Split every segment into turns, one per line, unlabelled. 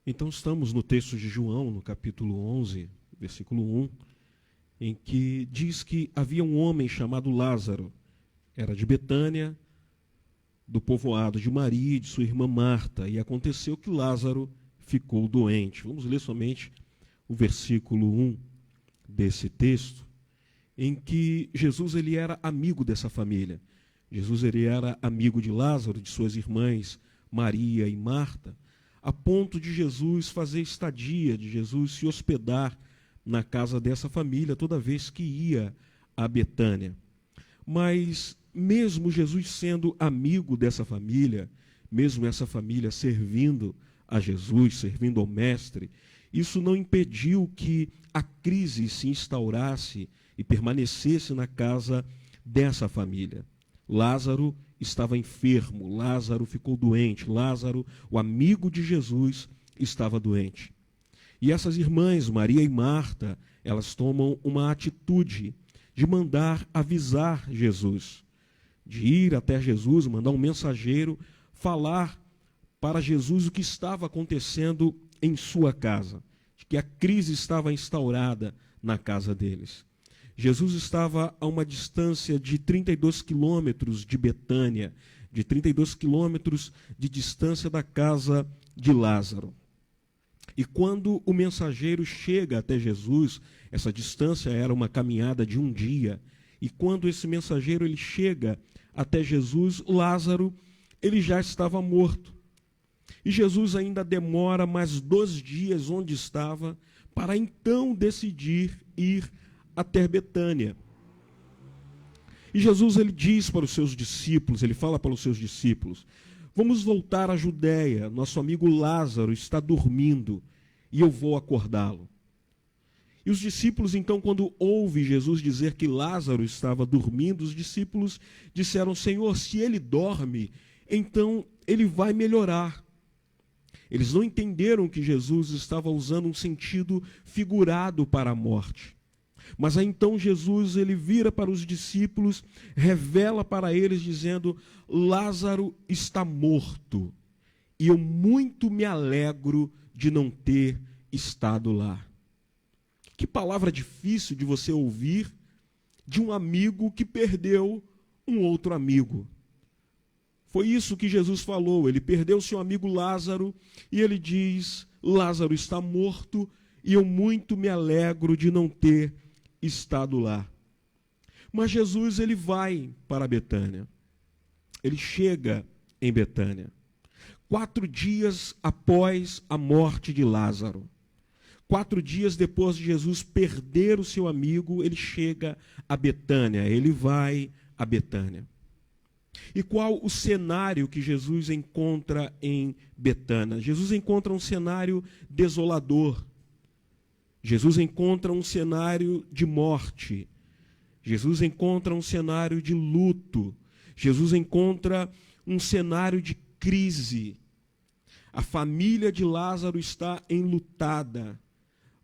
Então estamos no texto de João, no capítulo 11, versículo 1, em que diz que havia um homem chamado Lázaro, era de Betânia, do povoado de Maria e de sua irmã Marta, e aconteceu que Lázaro ficou doente. Vamos ler somente o versículo 1 desse texto, em que Jesus ele era amigo dessa família. Jesus ele era amigo de Lázaro, de suas irmãs Maria e Marta, a ponto de Jesus fazer estadia, de Jesus se hospedar na casa dessa família toda vez que ia a Betânia. Mas mesmo Jesus sendo amigo dessa família, mesmo essa família servindo a Jesus, servindo ao Mestre, isso não impediu que a crise se instaurasse e permanecesse na casa dessa família. Lázaro estava enfermo, Lázaro ficou doente, Lázaro, o amigo de Jesus, estava doente. E essas irmãs, Maria e Marta, elas tomam uma atitude de mandar avisar Jesus, de ir até Jesus, mandar um mensageiro, falar para Jesus o que estava acontecendo em sua casa, de que a crise estava instaurada na casa deles. Jesus estava a uma distância de 32 quilômetros de Betânia, de 32 quilômetros de distância da casa de Lázaro. E quando o mensageiro chega até Jesus, essa distância era uma caminhada de um dia, e quando esse mensageiro ele chega até Jesus, Lázaro ele já estava morto. E Jesus ainda demora mais 2 dias onde estava, para então decidir ir até Betânia. E Jesus ele diz para os seus discípulos, ele fala para os seus discípulos: vamos voltar à Judéia, nosso amigo Lázaro está dormindo e eu vou acordá-lo. E os discípulos então, quando ouvem Jesus dizer que Lázaro estava dormindo, os discípulos disseram: Senhor, se ele dorme, então ele vai melhorar. Eles não entenderam que Jesus estava usando um sentido figurado para a morte. Mas aí então Jesus ele vira para os discípulos, revela para eles dizendo: Lázaro está morto, e eu muito me alegro de não ter estado lá. Que palavra difícil de você ouvir de um amigo que perdeu um outro amigo. Foi isso que Jesus falou, ele perdeu seu amigo Lázaro, e ele diz: Lázaro está morto, e eu muito me alegro de não ter estado lá. Mas Jesus ele vai para Betânia. Ele chega em Betânia 4 dias após a morte de Lázaro. 4 dias depois de Jesus perder o seu amigo, ele chega a Betânia, ele vai a Betânia. E qual o cenário que Jesus encontra em Betânia? Jesus encontra um cenário desolador. Jesus encontra um cenário de morte. Jesus encontra um cenário de luto. Jesus encontra um cenário de crise. A família de Lázaro está enlutada.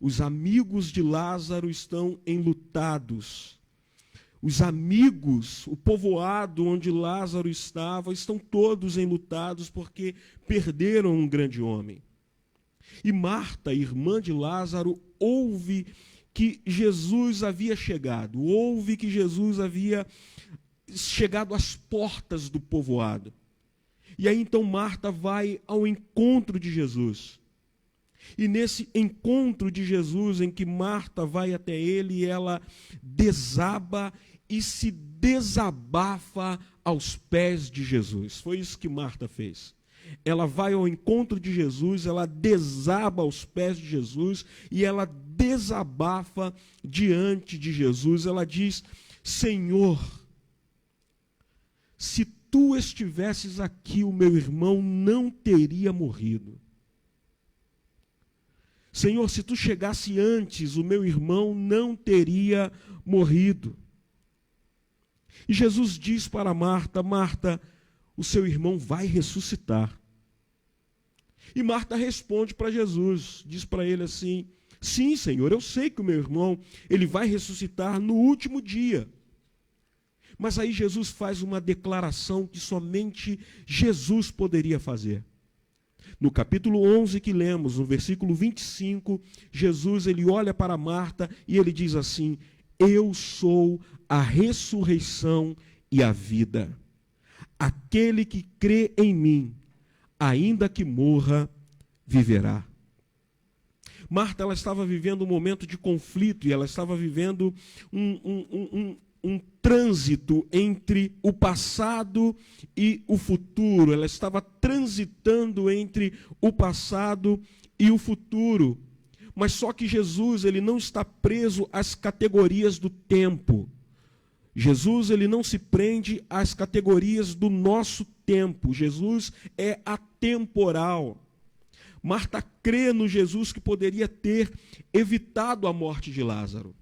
Os amigos de Lázaro estão enlutados. Os amigos, o povoado onde Lázaro estava, estão todos enlutados porque perderam um grande homem. E Marta, irmã de Lázaro, ouve que Jesus havia chegado, ouve que Jesus havia chegado às portas do povoado. E aí então Marta vai ao encontro de Jesus. E nesse encontro de Jesus, em que Marta vai até ele, ela desaba e se desabafa aos pés de Jesus. Foi isso que Marta fez. Ela vai ao encontro de Jesus, ela desaba aos pés de Jesus e ela desabafa diante de Jesus. Ela diz: Senhor, se tu estivesses aqui, o meu irmão não teria morrido. Senhor, se tu chegasse antes, o meu irmão não teria morrido. E Jesus diz para Marta: Marta, o seu irmão vai ressuscitar. E Marta responde para Jesus, diz para ele assim: sim, Senhor, eu sei que o meu irmão ele vai ressuscitar no último dia. Mas aí Jesus faz uma declaração que somente Jesus poderia fazer. No capítulo 11 que lemos, no versículo 25, Jesus ele olha para Marta e ele diz assim: eu sou a ressurreição e a vida. Aquele que crê em mim, ainda que morra, viverá. Marta, ela estava vivendo um momento de conflito e ela estava vivendo um trânsito entre o passado e o futuro. Ela estava transitando entre o passado e o futuro. Mas só que Jesus, ele não está preso às categorias do tempo. Jesus, ele não se prende às categorias do nosso tempo. Jesus é atemporal. Marta crê no Jesus que poderia ter evitado a morte de Lázaro.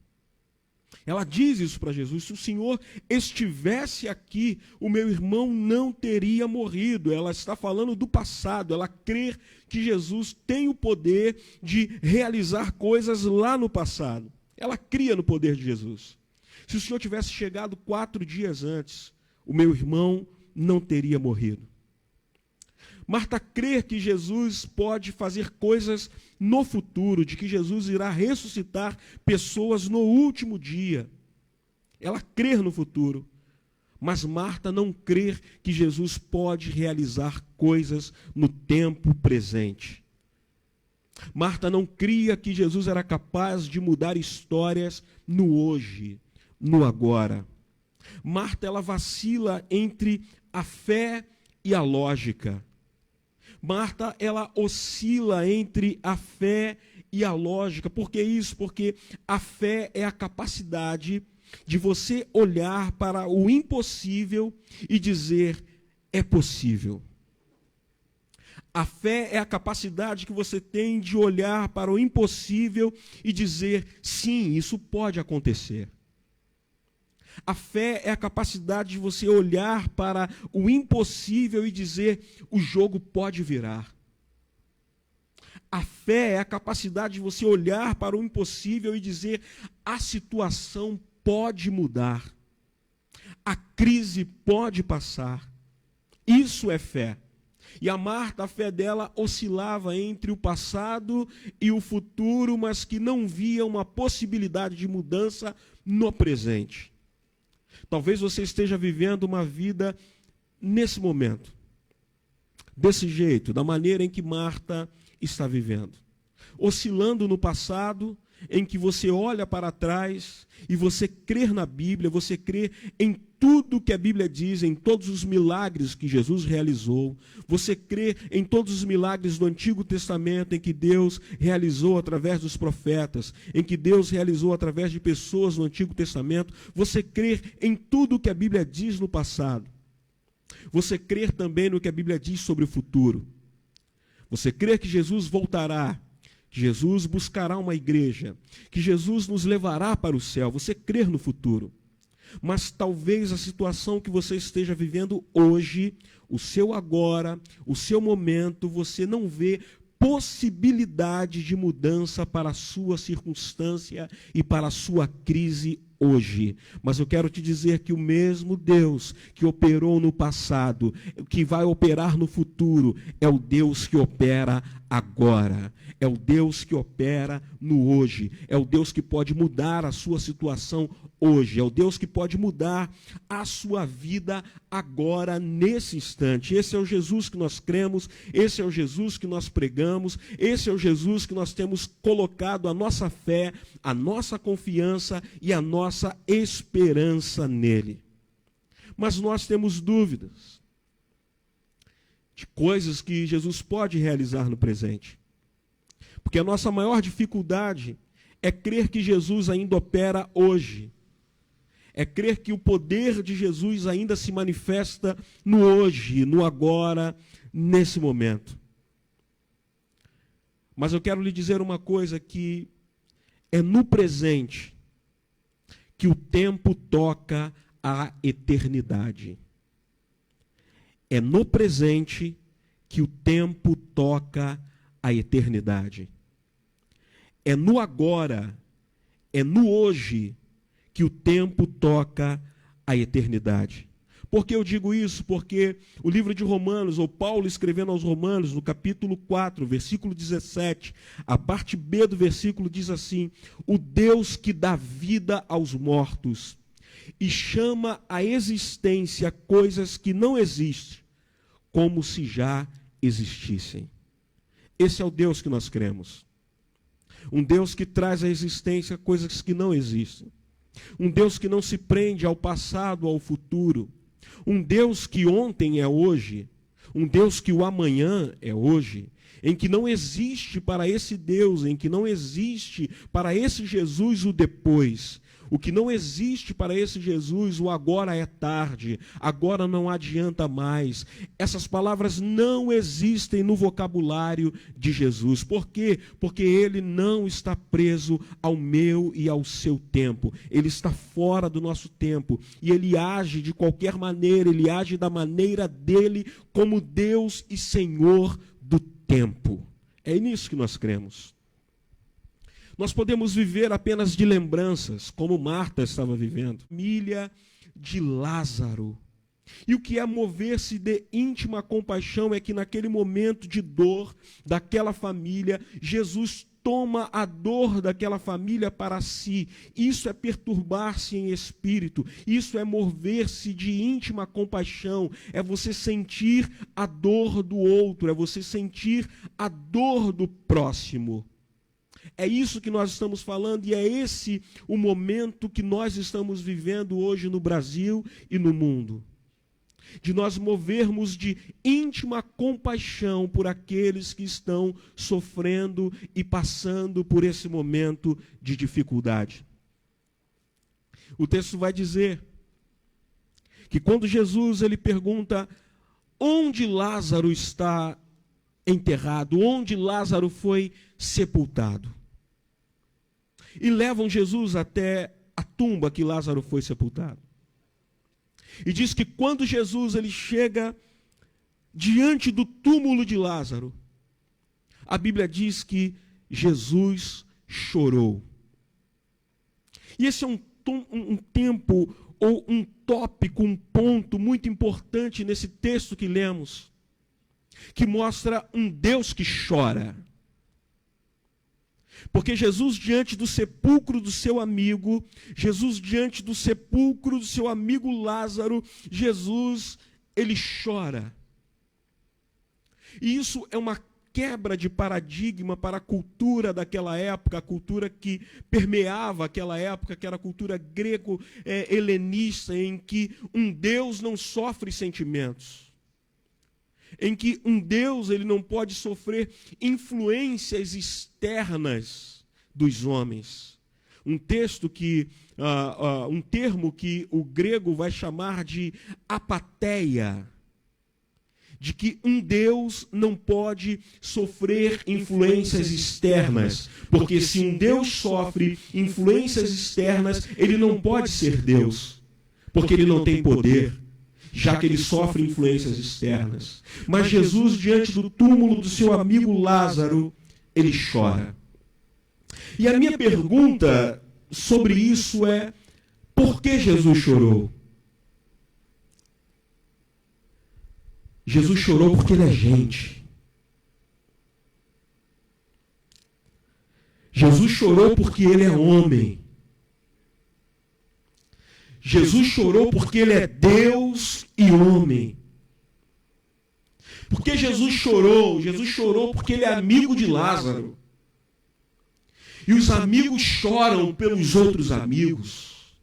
Ela diz isso para Jesus: se o Senhor estivesse aqui, o meu irmão não teria morrido. Ela está falando do passado, ela crê que Jesus tem o poder de realizar coisas lá no passado. Ela cria no poder de Jesus. Se o Senhor tivesse chegado 4 dias antes, o meu irmão não teria morrido. Marta crê que Jesus pode fazer coisas no futuro, de que Jesus irá ressuscitar pessoas no último dia. Ela crê no futuro. Mas Marta não crê que Jesus pode realizar coisas no tempo presente. Marta não cria que Jesus era capaz de mudar histórias no hoje, no agora. Marta, ela vacila entre a fé e a lógica. Marta, ela oscila entre a fé e a lógica. Por que isso? Porque a fé é a capacidade de você olhar para o impossível e dizer: é possível. A fé é a capacidade que você tem de olhar para o impossível e dizer: sim, isso pode acontecer. A fé é a capacidade de você olhar para o impossível e dizer: o jogo pode virar. A fé é a capacidade de você olhar para o impossível e dizer: a situação pode mudar. A crise pode passar. Isso é fé. E a Marta, a fé dela oscilava entre o passado e o futuro, mas que não via uma possibilidade de mudança no presente. Talvez você esteja vivendo uma vida nesse momento, desse jeito, da maneira em que Marta está vivendo. Oscilando no passado, em que você olha para trás e você crê na Bíblia, você crê em tudo que a Bíblia diz, em todos os milagres que Jesus realizou. Você crê em todos os milagres do Antigo Testamento em que Deus realizou através dos profetas, em que Deus realizou através de pessoas no Antigo Testamento. Você crê em tudo que a Bíblia diz no passado. Você crê também no que a Bíblia diz sobre o futuro. Você crê que Jesus voltará, que Jesus buscará uma igreja, que Jesus nos levará para o céu. Você crê no futuro. Mas talvez a situação que você esteja vivendo hoje, o seu agora, o seu momento, você não vê possibilidade de mudança para a sua circunstância e para a sua crise hoje. Mas eu quero te dizer que o mesmo Deus que operou no passado, que vai operar no futuro, é o Deus que opera agora. É o Deus que opera no hoje. É o Deus que pode mudar a sua situação hoje. É o Deus que pode mudar a sua vida agora, nesse instante. Esse é o Jesus que nós cremos, esse é o Jesus que nós pregamos, esse é o Jesus que nós temos colocado a nossa fé, a nossa confiança e a nossa esperança nele. Mas nós temos dúvidas de coisas que Jesus pode realizar no presente. Porque a nossa maior dificuldade é crer que Jesus ainda opera hoje. É crer que o poder de Jesus ainda se manifesta no hoje, no agora, nesse momento. Mas eu quero lhe dizer uma coisa, que é no presente que o tempo toca a eternidade. É no presente que o tempo toca a eternidade. É no agora, é no hoje, que o tempo toca a eternidade. Por que eu digo isso? Porque o livro de Romanos, ou Paulo escrevendo aos Romanos, no capítulo 4, versículo 17, a parte B do versículo diz assim: o Deus que dá vida aos mortos e chama à existência coisas que não existem, como se já existissem. Esse é o Deus que nós cremos. Um Deus que traz à existência coisas que não existem. Um Deus que não se prende ao passado, ao futuro. Um Deus que ontem é hoje. Um Deus que o amanhã é hoje. Em que não existe para esse Deus, em que não existe para esse Jesus o depois. O que não existe para esse Jesus, o agora é tarde, agora não adianta mais. Essas palavras não existem no vocabulário de Jesus. Por quê? Porque ele não está preso ao meu e ao seu tempo. Ele está fora do nosso tempo. E ele age de qualquer maneira, ele age da maneira dele como Deus e Senhor do tempo. É nisso que nós cremos. Nós podemos viver apenas de lembranças, como Marta estava vivendo. Família de Lázaro. E o que é mover-se de íntima compaixão é que naquele momento de dor daquela família, Jesus toma a dor daquela família para si. Isso é perturbar-se em espírito. Isso é mover-se de íntima compaixão. É você sentir a dor do outro. É você sentir a dor do próximo. É isso que nós estamos falando e é esse o momento que nós estamos vivendo hoje no Brasil e no mundo. De nós movermos de íntima compaixão por aqueles que estão sofrendo e passando por esse momento de dificuldade. O texto vai dizer que quando Jesus ele pergunta onde Lázaro está enterrado, onde Lázaro foi sepultado. E levam Jesus até a tumba que Lázaro foi sepultado. E diz que quando Jesus ele chega diante do túmulo de Lázaro, a Bíblia diz que Jesus chorou. E esse é um tempo ou um tópico, um ponto muito importante nesse texto que lemos, que mostra um Deus que chora. Porque Jesus diante do sepulcro do seu amigo, Jesus diante do sepulcro do seu amigo Lázaro, Jesus, ele chora. E isso é uma quebra de paradigma para a cultura daquela época, a cultura que permeava aquela época, que era a cultura grego-helenista, em que um Deus não sofre sentimentos. Em que um Deus ele não pode sofrer influências externas dos homens. Um texto que, um termo que o grego vai chamar de apatheia, de que um Deus não pode sofrer influências externas, porque se um Deus sofre influências externas, ele não pode ser Deus, porque ele não tem poder, já que ele sofre influências externas. Mas Jesus, diante do túmulo do seu amigo Lázaro, ele chora. E a minha pergunta sobre isso é, por que Jesus chorou? Jesus chorou porque ele é gente. Jesus chorou porque ele é homem. Jesus chorou porque ele é Deus e homem. Por que Jesus chorou? Jesus chorou porque ele é amigo de Lázaro. E os amigos choram pelos outros amigos.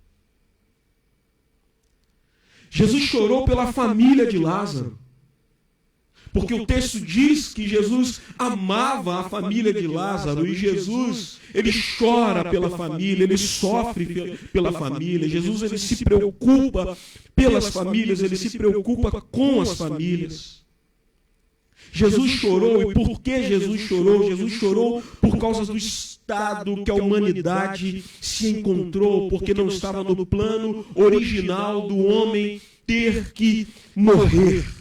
Jesus chorou pela família de Lázaro. Porque o texto diz que Jesus amava a família de Lázaro e Jesus, ele chora pela família, ele sofre pela família. Jesus, ele se preocupa pelas famílias, ele se preocupa com as famílias. Jesus chorou, e por que Jesus chorou? Jesus chorou por causa do estado que a humanidade se encontrou, porque não estava no plano original do homem ter que morrer.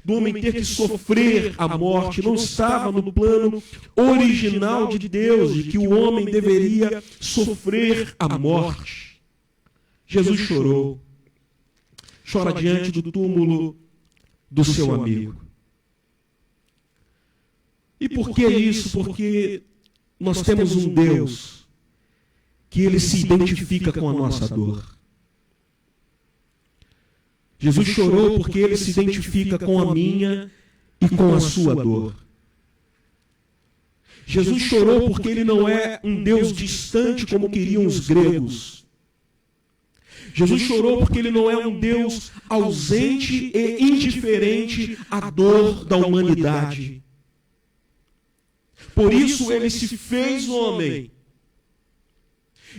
Do homem ter que sofrer a morte, não estava no plano original de Deus, de que o homem deveria sofrer a morte. Jesus chorou. chora diante do túmulo do seu amigo. E por que isso? Porque nós temos um Deus que ele se identifica com a nossa dor. Jesus chorou porque ele se identifica com a minha e com a sua dor. Jesus chorou porque ele não é um Deus distante como queriam os gregos. Jesus chorou porque ele não é um Deus ausente e indiferente à dor da humanidade. Por isso ele se fez homem.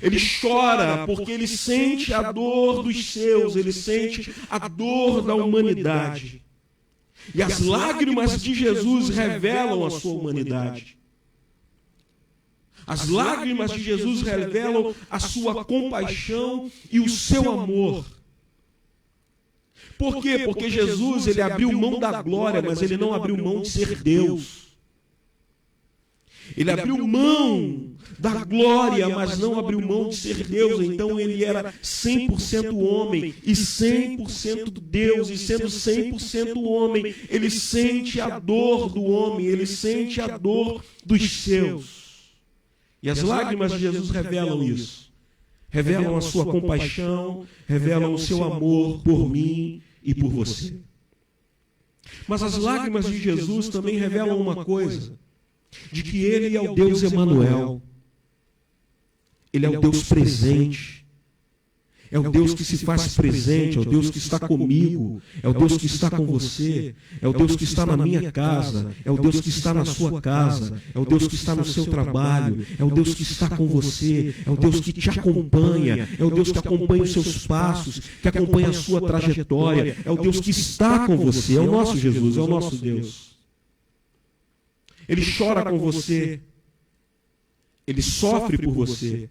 Ele chora porque ele sente a dor dos seus, ele sente a dor da humanidade. E as lágrimas de Jesus revelam a sua humanidade. As lágrimas de Jesus revelam a sua compaixão e o seu amor. Por quê? Porque Jesus, ele abriu mão da glória, mas ele não abriu mão de ser Deus. Ele abriu mão da glória, mas não abriu mão de ser Deus. Então ele era 100% homem e 100% Deus. E sendo 100% homem, ele sente a dor do homem, ele sente a dor dos seus. E as lágrimas de Jesus revelam isso. Revelam a sua compaixão, revelam o seu amor por mim e por você. Mas as lágrimas de Jesus também revelam uma coisa, de que ele é o Deus Emanuel. Ele é o Deus presente. É o Deus que se faz presente, é o Deus que está comigo, é o Deus que está com você, é o Deus que está na minha casa, é o Deus que está na sua casa, é o Deus que está no seu trabalho, é o Deus que está com você, é o Deus que te acompanha, é o Deus que acompanha os seus passos, que acompanha a sua trajetória, é o Deus que está com você, é o nosso Jesus, é o nosso Deus. Ele chora com você, ele sofre por você,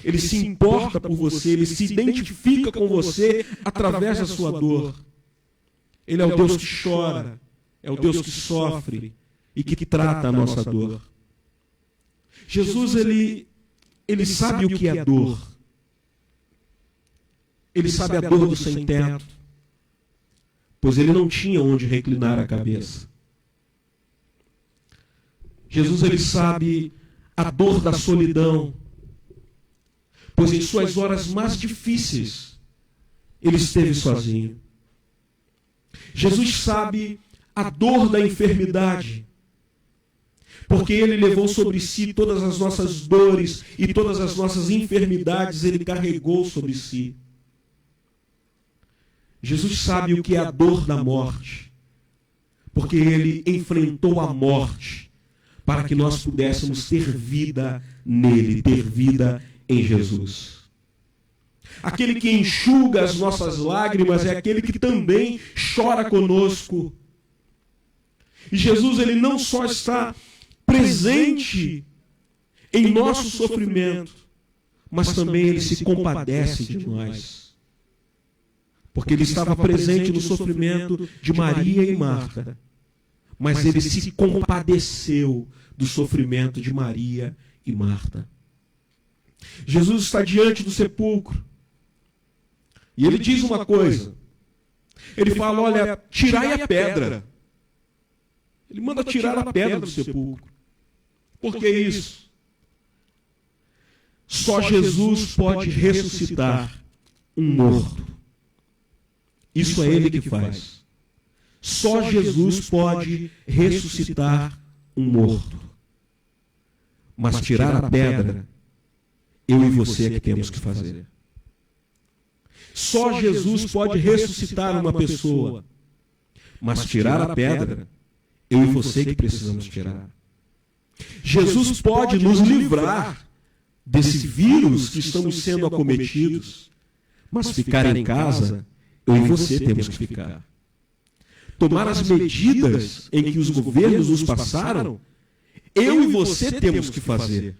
ele se importa por você, ele se identifica com você através da sua dor. Ele é o Deus que chora, é o Deus que sofre e que trata a nossa dor. Jesus, ele sabe o que é dor. Ele sabe a dor do sem-teto, pois ele não tinha onde reclinar a cabeça. Jesus, ele sabe a dor da solidão, pois em suas horas mais difíceis, ele esteve sozinho. Jesus sabe a dor da enfermidade, porque ele levou sobre si todas as nossas dores e todas as nossas enfermidades, ele carregou sobre si. Jesus sabe o que é a dor da morte, porque ele enfrentou a morte para que nós pudéssemos ter vida nele, ter vida em Jesus. Aquele que enxuga as nossas lágrimas é aquele que também chora conosco. E Jesus, ele não só está presente em nosso sofrimento, mas também ele se compadece de nós. Porque ele estava presente no sofrimento de Maria e Marta, mas ele se compadeceu do sofrimento de Maria e Marta. Jesus está diante do sepulcro e ele diz uma coisa. Ele fala, olha, tirai a pedra. Ele manda tirar a pedra do sepulcro. Por que isso? Só Jesus pode ressuscitar um morto. Isso é ele que faz. Só Jesus pode ressuscitar um morto. Mas tirar a pedra, eu e você é que temos que fazer. Só Jesus pode ressuscitar uma pessoa, mas tirar a pedra, eu e você que precisamos tirar. Jesus pode nos livrar desse vírus que estamos sendo acometidos, mas ficar em casa, eu e você temos que ficar. Tomar as medidas em que os governos nos passaram, eu e você temos que fazer.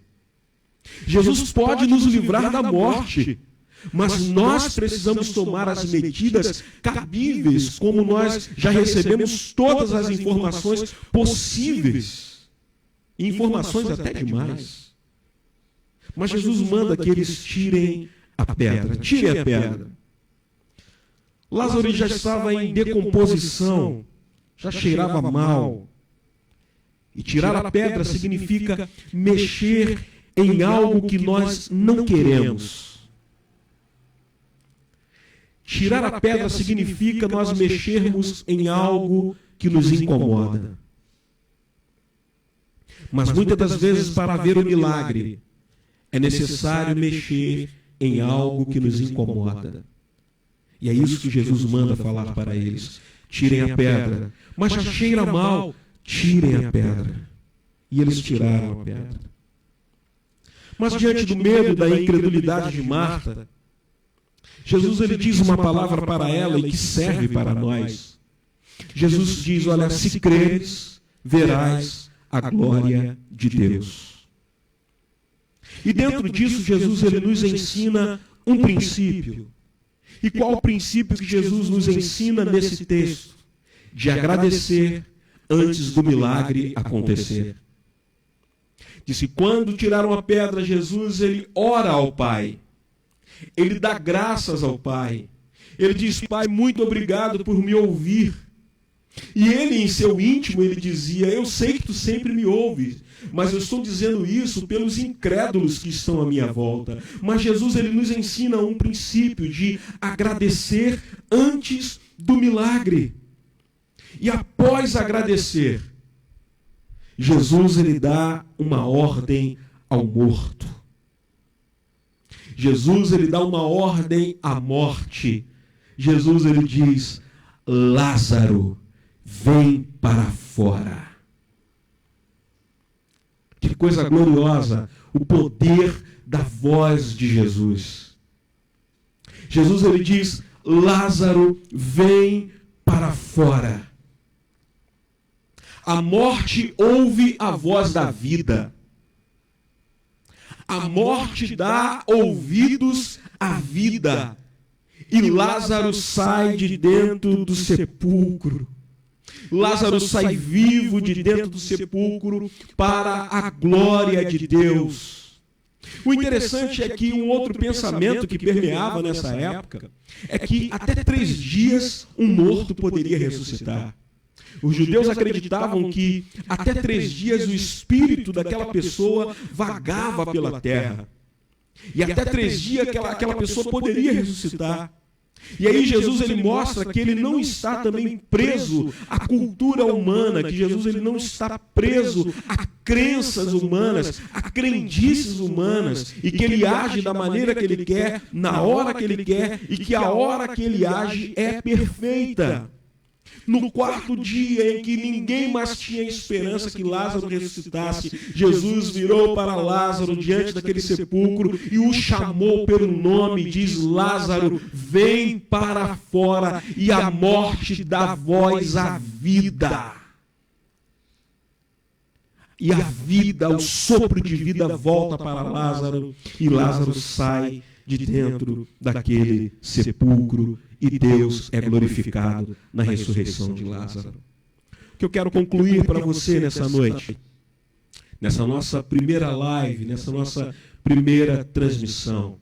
Jesus pode nos livrar da morte, mas nós precisamos tomar as medidas cabíveis, como nós já recebemos todas as informações possíveis, informações até demais. Mas Jesus manda que eles tirem a pedra, tirem a pedra. Lázaro já estava em decomposição, já cheirava mal. E tirar a pedra significa mexer em algo que nós não queremos. Tirar a pedra significa nós mexermos em algo que nos incomoda. Mas muitas das vezes, para ver o milagre, é necessário mexer em algo que nos incomoda. E é isso que Jesus manda falar para eles. Tirem a pedra. Mas já cheira mal, tirem a pedra. E eles tiraram a pedra. Mas diante do medo, da incredulidade de Marta, Jesus ele diz uma palavra para ela e que serve para nós. Jesus diz, olha, se creres, verás a glória de Deus. E dentro disso, Jesus ele nos ensina um princípio. E qual o princípio que Jesus nos ensina nesse texto? De agradecer antes do milagre acontecer. Disse, quando tiraram a pedra, Jesus ele ora ao Pai. Ele dá graças ao Pai. Ele diz, Pai, muito obrigado por me ouvir. E ele, em seu íntimo, ele dizia, eu sei que tu sempre me ouves, mas eu estou dizendo isso pelos incrédulos que estão à minha volta. Mas Jesus, ele nos ensina um princípio de agradecer antes do milagre. E após agradecer, Jesus, ele dá uma ordem ao morto. Jesus, ele dá uma ordem à morte. Jesus, ele diz, Lázaro, vem para fora. Que coisa gloriosa, o poder da voz de Jesus. Jesus, ele diz, Lázaro, vem para fora. A morte ouve a voz da vida. A morte dá ouvidos à vida. E Lázaro sai de dentro do sepulcro. Lázaro sai vivo de dentro do sepulcro para a glória de Deus. O interessante é que um outro pensamento que permeava nessa época é que até 3 dias um morto poderia ressuscitar. Os judeus acreditavam que até 3 dias o espírito daquela pessoa vagava pela terra. E até 3 dias aquela pessoa poderia ressuscitar. E aí Jesus ele mostra que ele não está também preso à cultura humana, que Jesus ele não está preso a crenças humanas, a crendices humanas, e que ele age da maneira que ele quer, na hora que ele quer, e que a hora que ele age é perfeita. No 4º dia em que ninguém mais tinha esperança que Lázaro ressuscitasse, Jesus virou para Lázaro diante daquele sepulcro e o chamou pelo nome, diz, Lázaro, vem para fora, e a morte dá voz à vida. E a vida, o sopro de vida volta para Lázaro, e Lázaro sai de dentro daquele sepulcro, e Deus é glorificado na ressurreição de Lázaro. O que eu quero concluir para você nessa noite, nessa nossa primeira live, nessa nossa primeira transmissão,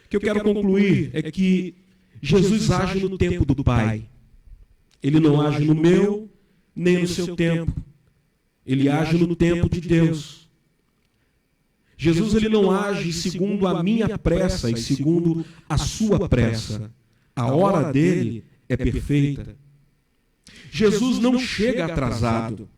o que eu quero concluir é que Jesus age no tempo do Pai. Ele não age no meu, nem no seu tempo. Ele age no tempo de Deus. Jesus ele não age segundo a minha pressa e segundo a sua pressa. A hora dele é perfeita. Jesus não chega atrasado.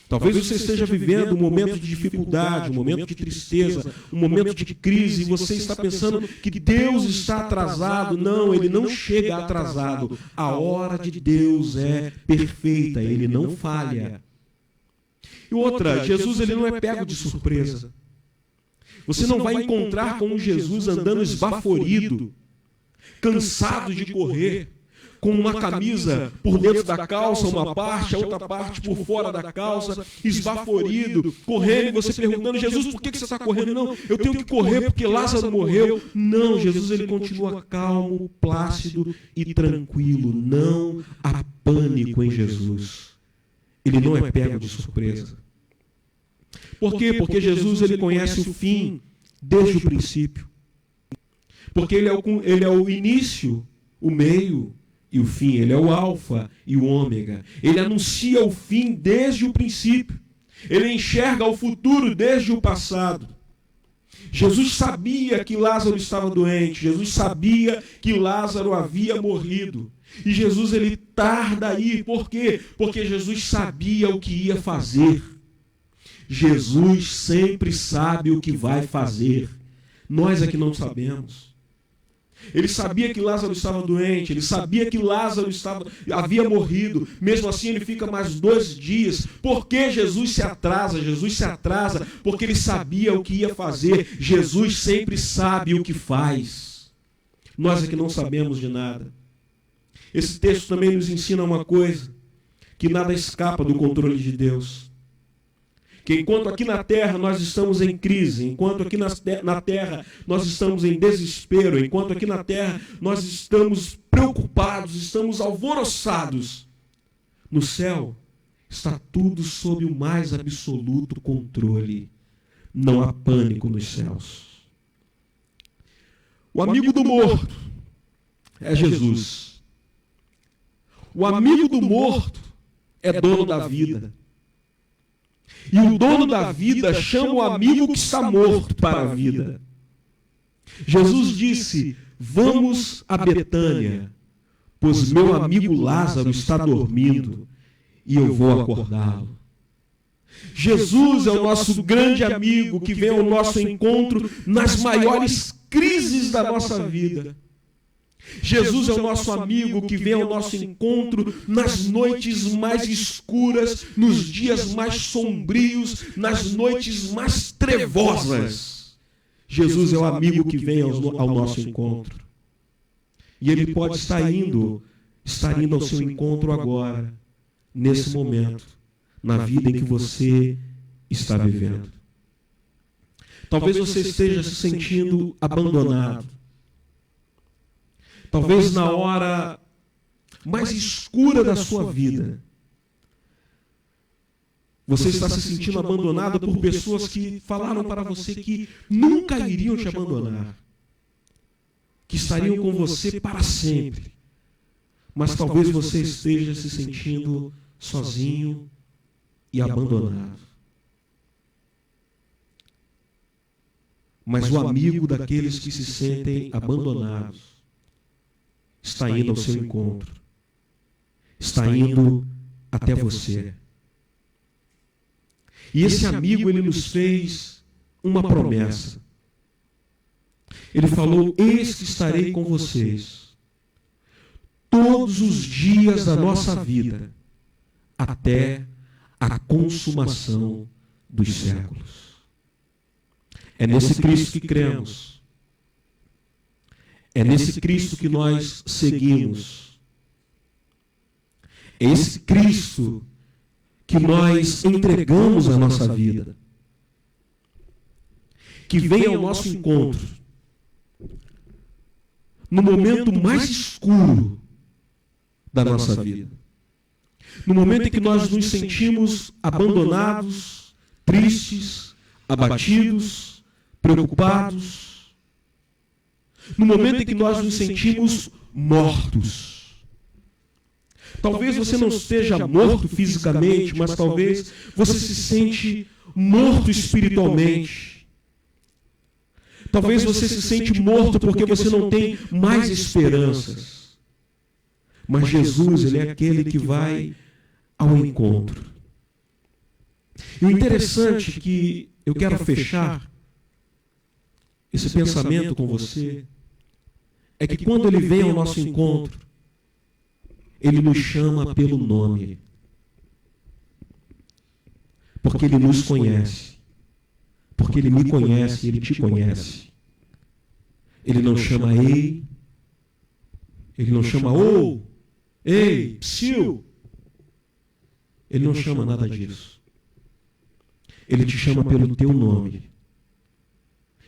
Talvez você esteja vivendo um momento de dificuldade, um momento de tristeza, um momento de crise, e você está pensando que Deus está atrasado. Não, ele não chega atrasado. A hora de Deus é perfeita, ele não falha. E outra, Jesus ele não é pego de surpresa. Você não vai encontrar com Jesus andando esbaforido, cansado de correr, com uma camisa por dentro da calça, uma parte, a outra parte por fora da calça, esbaforido, correndo, e você perguntando, Jesus, por que você está correndo? Não, eu tenho que correr porque Lázaro morreu. Não, Jesus ele continua calmo, plácido e tranquilo. Não há pânico em Jesus. Ele não é pego de surpresa. Por quê? Porque Jesus ele conhece o fim desde o princípio. Porque ele é o início, o meio e o fim. Ele é o alfa e o ômega. Ele anuncia o fim desde o princípio. Ele enxerga o futuro desde o passado. Jesus sabia que Lázaro estava doente. Jesus sabia que Lázaro havia morrido. E Jesus, ele tarda aí. Por quê? Porque Jesus sabia o que ia fazer. Jesus sempre sabe o que vai fazer. Nós é que não sabemos. Ele sabia que Lázaro estava doente, ele sabia que Lázaro havia morrido. Mesmo assim, ele fica mais 2 dias. Por que Jesus se atrasa? Jesus se atrasa porque ele sabia o que ia fazer. Jesus sempre sabe o que faz. Nós é que não sabemos de nada. Esse texto também nos ensina uma coisa, que nada escapa do controle de Deus. Que enquanto aqui na terra nós estamos em crise, enquanto aqui na terra nós estamos em desespero, enquanto aqui na terra nós estamos preocupados, estamos alvoroçados, no céu está tudo sob o mais absoluto controle. Não há pânico nos céus. O amigo do morto é Jesus. O amigo do morto é dono da vida. E o dono da vida chama o amigo que está morto para a vida. Jesus disse: vamos a Betânia, pois meu amigo Lázaro está dormindo e eu vou acordá-lo. Jesus é o nosso grande amigo que vem ao nosso encontro nas maiores crises da nossa vida. Jesus é o nosso amigo que vem ao nosso encontro nas noites mais escuras, nos dias mais sombrios, nas noites mais trevosas. Jesus é o amigo que vem ao nosso encontro. E ele pode estar indo ao seu encontro agora, nesse momento, na vida em que você está vivendo. Talvez você esteja se sentindo abandonado. Talvez na hora mais escura da sua vida, você está se sentindo abandonado por pessoas que falaram para você que nunca iriam te abandonar, que estariam com você para sempre. Mas talvez você esteja se sentindo sozinho e abandonado. Mas o amigo daqueles que se sentem abandonados está indo ao seu encontro. Está indo até você. E esse amigo, ele nos fez uma promessa. Ele falou: eis que estarei com vocês todos os dias da nossa vida, até a consumação dos séculos. É nesse Cristo que cremos. É nesse Cristo que nós seguimos. É esse Cristo que nós entregamos a nossa vida. Que vem ao nosso encontro no momento mais escuro da nossa vida. No momento em que nós nos sentimos abandonados, tristes, abatidos, preocupados. No momento em que nós nos sentimos mortos. Talvez você não esteja morto fisicamente, mas talvez você se sente morto espiritualmente. Talvez você se sente morto porque você não tem mais esperanças. Mas Jesus, ele é aquele que vai ao encontro. E o interessante é que eu quero fechar esse pensamento com você é que quando ele vem ao nosso encontro, ele nos chama pelo nome. Porque ele nos conhece. Porque ele me conhece, ele te conhece. Ele não chama ei. Ele não chama ô. Ei, psiu. Ele não chama nada disso. Ele te chama pelo teu nome.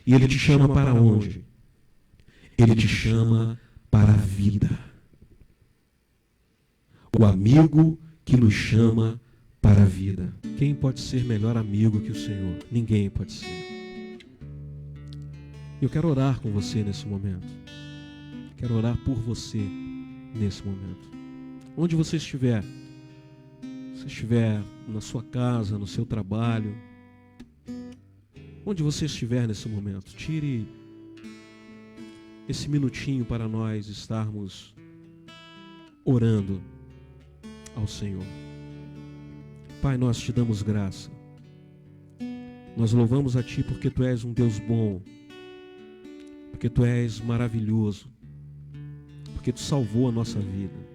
E ele te chama para onde? Ele te chama para a vida. O amigo que nos chama para a vida. Quem pode ser melhor amigo que o Senhor? Ninguém pode ser. Eu quero orar com você nesse momento. Quero orar por você nesse momento. Onde você estiver, se estiver na sua casa, no seu trabalho, onde você estiver nesse momento, tire esse minutinho para nós estarmos orando ao Senhor. Pai, nós te damos graça. Nós louvamos a Ti porque Tu és um Deus bom, porque Tu és maravilhoso, porque Tu salvou a nossa vida.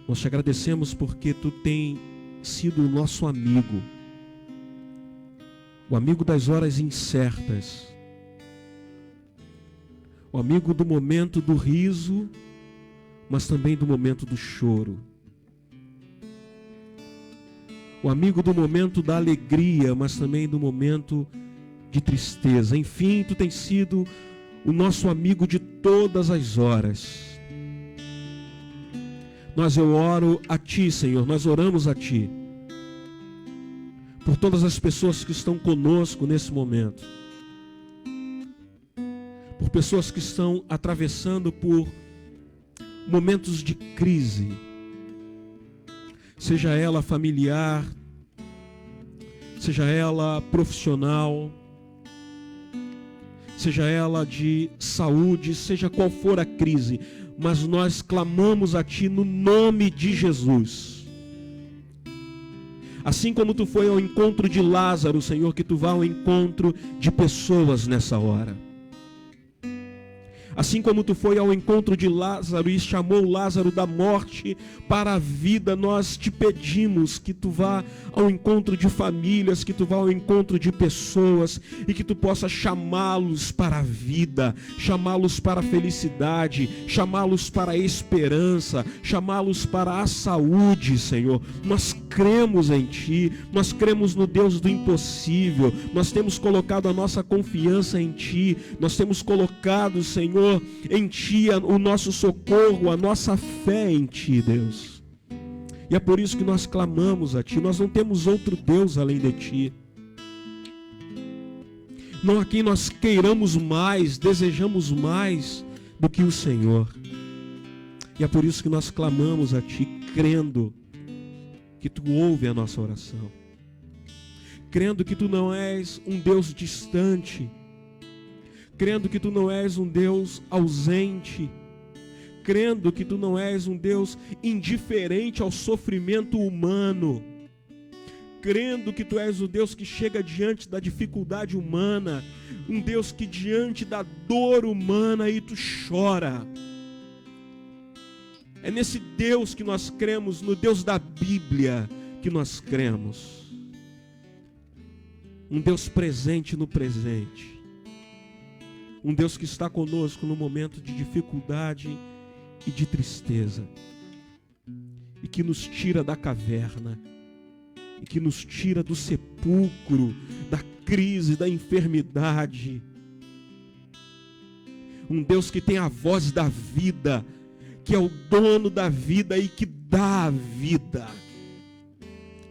Nós te agradecemos porque Tu tem sido o nosso amigo, o amigo das horas incertas, o amigo do momento do riso, mas também do momento do choro, o amigo do momento da alegria, mas também do momento de tristeza. Enfim, Tu tens sido o nosso amigo de todas as horas. Eu oro a Ti, Senhor, nós oramos a Ti, por todas as pessoas que estão conosco nesse momento, por pessoas que estão atravessando por momentos de crise, seja ela familiar, seja ela profissional, seja ela de saúde, seja qual for a crise, mas nós clamamos a Ti no nome de Jesus. Assim como Tu foi ao encontro de Lázaro, Senhor, que Tu vá ao encontro de pessoas nessa hora. Assim como Tu foi ao encontro de Lázaro e chamou Lázaro da morte para a vida, nós Te pedimos que Tu vá ao encontro de famílias, que Tu vá ao encontro de pessoas e que Tu possa chamá-los para a vida, chamá-los para a felicidade, chamá-los para a esperança, chamá-los para a saúde, Senhor. Nós cremos em Ti, nós cremos no Deus do impossível, nós temos colocado a nossa confiança em Ti, nós temos colocado, Senhor, em Ti o nosso socorro, a nossa fé em Ti, Deus. E é por isso que nós clamamos a Ti. Nós não temos outro Deus além de Ti. Não há quem nós queiramos mais, desejamos mais do que o Senhor. E é por isso que nós clamamos a Ti, crendo que Tu ouve a nossa oração, crendo que Tu não és um Deus distante, crendo que Tu não és um Deus ausente, crendo que Tu não és um Deus indiferente ao sofrimento humano, crendo que Tu és o Deus que chega diante da dificuldade humana, um Deus que diante da dor humana e Tu chora. É nesse Deus que nós cremos, no Deus da Bíblia que nós cremos. Um Deus presente no presente. Um Deus que está conosco no momento de dificuldade e de tristeza. E que nos tira da caverna. E que nos tira do sepulcro, da crise, da enfermidade. Um Deus que tem a voz da vida, que é o dono da vida e que dá a vida.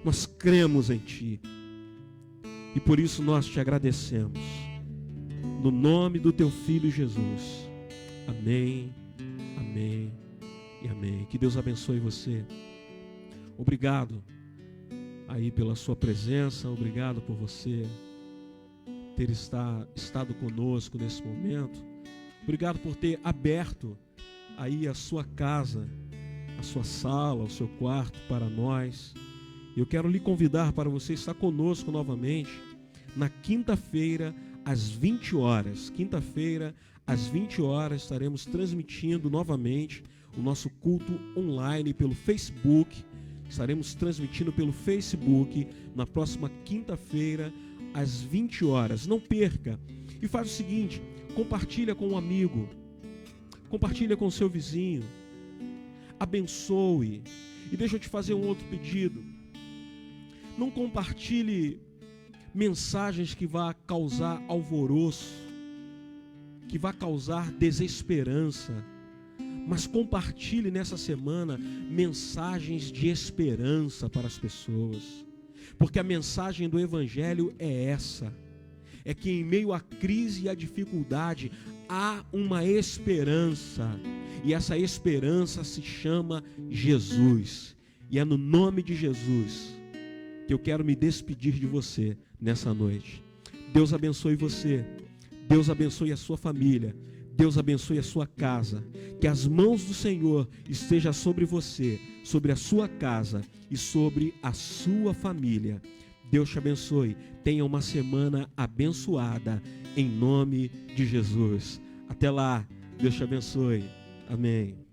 Nós cremos em Ti. E por isso nós Te agradecemos. No nome do Teu Filho Jesus. Amém, amém e amém. Que Deus abençoe você. Obrigado aí pela sua presença. Obrigado por você ter estado conosco nesse momento. Obrigado por ter aberto aí a sua casa, a sua sala, o seu quarto para nós. Eu quero lhe convidar para você estar conosco novamente na quinta-feira, às 20 horas. Quinta-feira, às 20 horas, estaremos transmitindo novamente o nosso culto online pelo Facebook. Estaremos transmitindo pelo Facebook na próxima quinta-feira, às 20 horas. Não perca. E faz o seguinte, compartilha com um amigo, compartilha com o seu vizinho, abençoe. E deixa eu te fazer um outro pedido. Não compartilhe mensagens que vá causar alvoroço, que vá causar desesperança, mas compartilhe nessa semana mensagens de esperança para as pessoas, porque a mensagem do Evangelho é essa, é que em meio à crise e à dificuldade, há uma esperança, e essa esperança se chama Jesus. E é no nome de Jesus que eu quero me despedir de você nessa noite. Deus abençoe você, Deus abençoe a sua família, Deus abençoe a sua casa, que as mãos do Senhor estejam sobre você, sobre a sua casa e sobre a sua família. Deus te abençoe, tenha uma semana abençoada, em nome de Jesus. Até lá, Deus te abençoe. Amém.